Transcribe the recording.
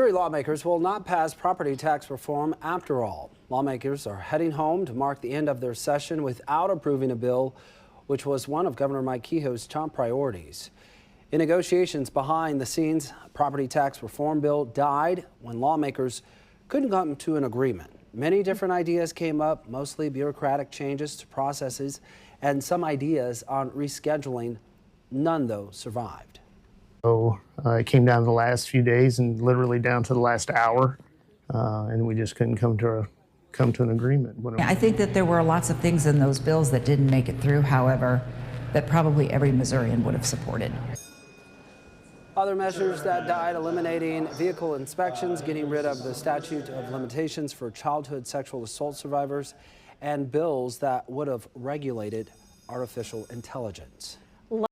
Missouri lawmakers will not pass property tax reform after all. Lawmakers are heading home to mark the end of their session without approving a bill, which was one of Governor Mike Kehoe's top priorities. In negotiations behind the scenes, a property tax reform bill died when lawmakers couldn't come to an agreement. Many different ideas came up, mostly bureaucratic changes to processes and some ideas on rescheduling. None, though, survived. So it came down to the last few days and literally down to the last hour, and we just couldn't come to an agreement. I think that there were lots of things in those bills that didn't make it through, however, that probably every Missourian would have supported. Other measures that died: eliminating vehicle inspections, getting rid of the statute of limitations for childhood sexual assault survivors, and bills that would have regulated artificial intelligence.